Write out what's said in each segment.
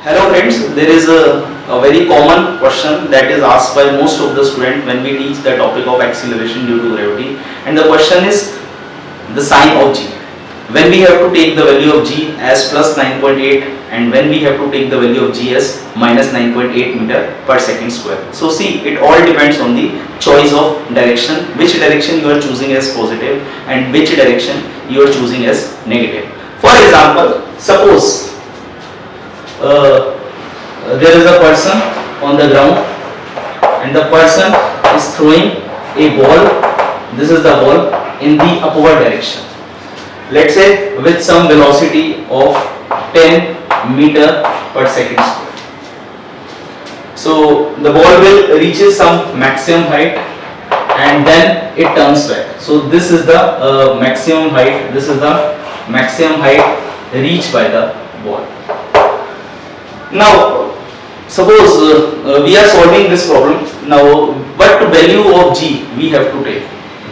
Hello friends, there is a very common question that is asked by most of the students when we teach the topic of acceleration due to gravity, and the question is the sign of g. When we have to take the value of g as plus 9.8 and when we have to take the value of g as minus 9.8 meter per second square. So see, it all depends on the choice of direction, which direction you are choosing as positive and which direction you are choosing as negative. For example, suppose there is a person on the ground and the person is throwing a ball. This is the ball in the upward direction, let's say with some velocity of 10 meter per second square. So the ball will reaches some maximum height and then it turns back. So this is the maximum height, this is the maximum height reached by the ball. Now suppose we are solving this problem. Now what value of g we have to take?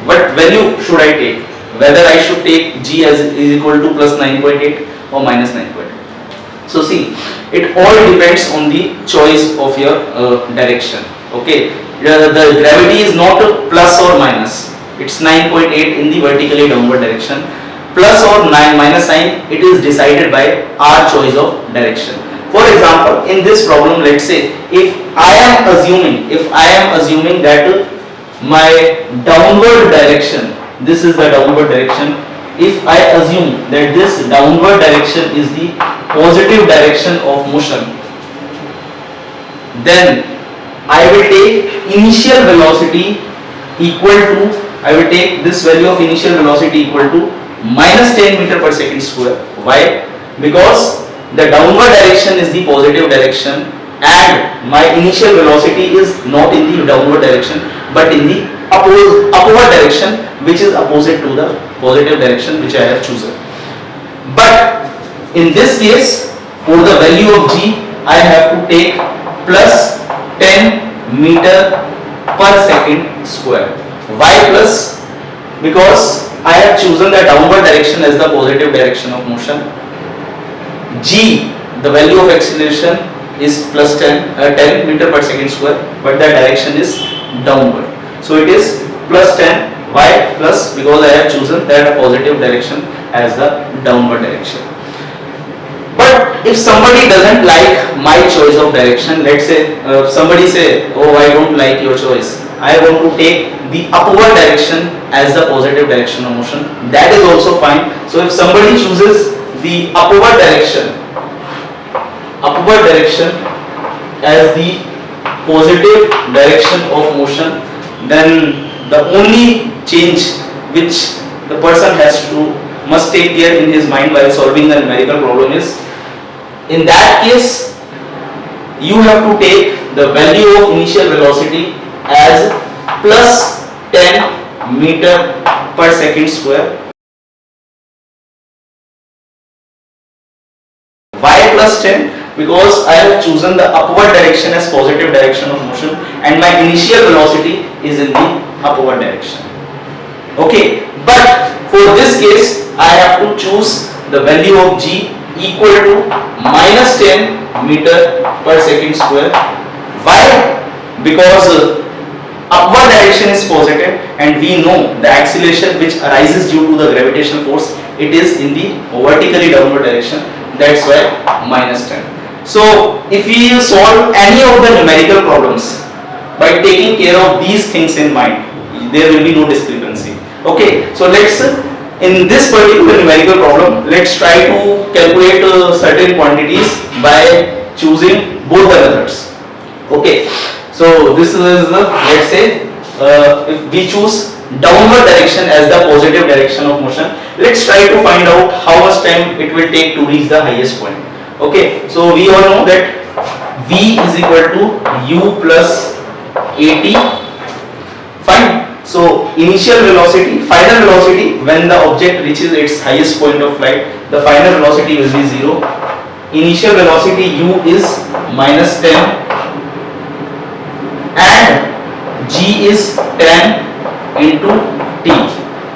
What value should I take? Whether I should take g as is equal to plus 9.8 or minus 9.8. So see, it all depends on the choice of your direction. Okay, the gravity is not plus or minus. It's 9.8 in the vertically downward direction. Plus or minus sign, it is decided by our choice of direction. For example, in this problem, let's say if I am assuming that my downward direction, this is the downward direction. If I assume that this downward direction is the positive direction of motion, then I will take initial velocity equal to, I will take this value of initial velocity equal to minus 10 meter per second square. Why? Because the downward direction is the positive direction and my initial velocity is not in the downward direction but in the upward direction, which is opposite to the positive direction which I have chosen. But in this case, for the value of g, I have to take plus 10 meter per second square. Why plus? Because I have chosen the downward direction as the positive direction of motion. G, the value of acceleration is plus 10 meter per second square, but the direction is downward. So it is plus 10. Why plus? Because I have chosen that positive direction as the downward direction. But if somebody doesn't like my choice of direction, let's say somebody say, oh, I don't like your choice, I want to take the upward direction as the positive direction of motion, that is also fine. So if somebody chooses the upward direction as the positive direction of motion, then the only change which the person must take care in his mind while solving the numerical problem is, in that case you have to take the value of initial velocity as plus 10 meter per second square. Why plus 10? Because I have chosen the upward direction as positive direction of motion and my initial velocity is in the upward direction. Okay, but for this case I have to choose the value of g equal to minus 10 meter per second square. Why? Because upward direction is positive and we know the acceleration which arises due to the gravitational force, it is in the vertically downward direction. That's why minus 10. So if we solve any of the numerical problems by taking care of these things in mind, there will be no discrepancy. Okay, so let's, in this particular numerical problem, let's try to calculate certain quantities by choosing both the methods. Okay, so this is let's say if we choose downward direction as the positive direction of motion, let's try to find out how much time it will take to reach the highest point. Okay, so we all know that v is equal to u plus at. Fine. So initial velocity, final velocity, when the object reaches its highest point of flight, the final velocity will be 0. Initial velocity u is minus 10 and g is 10 into t.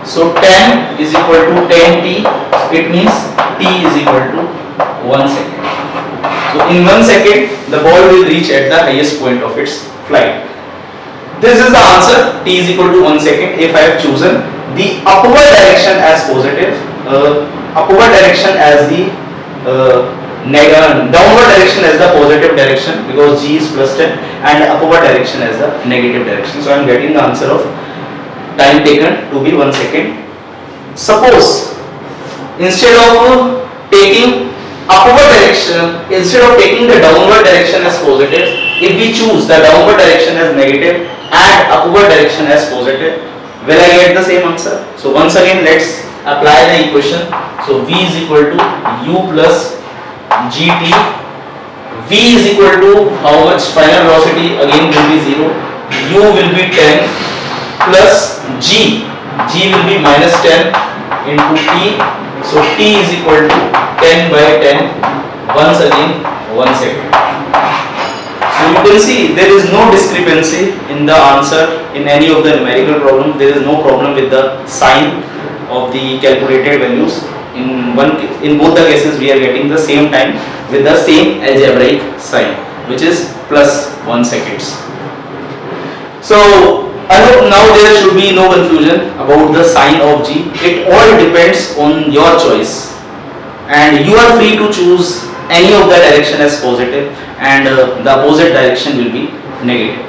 So 10 is equal to 10t, it means t is equal to 1 second. So in 1 second the ball will reach at the highest point of its flight. This is the answer, t is equal to 1 second, if I have chosen the upward direction as positive, upward direction as the downward direction as the positive direction, because g is plus 10, and upward direction as the negative direction. So I am getting the answer of time taken to be 1 second. Suppose instead of taking upward direction, instead of taking the downward direction as positive, if we choose the downward direction as negative and upward direction as positive, will I get the same answer? So once again let's apply the equation. So v is equal to u plus gt. V is equal to how much? Final velocity again will be 0. U will be 10 plus g. G will be minus 10 into t. So t is equal to 10 by 10. Once again 1 second. So you can see there is no discrepancy in the answer in any of the numerical problem. There is no problem with the sign of the calculated values. In both the cases we are getting the same time with the same algebraic sign, which is plus 1 seconds. So I hope now there should be no confusion about the sign of g. It all depends on your choice, and you are free to choose any of the direction as positive, and the opposite direction will be negative.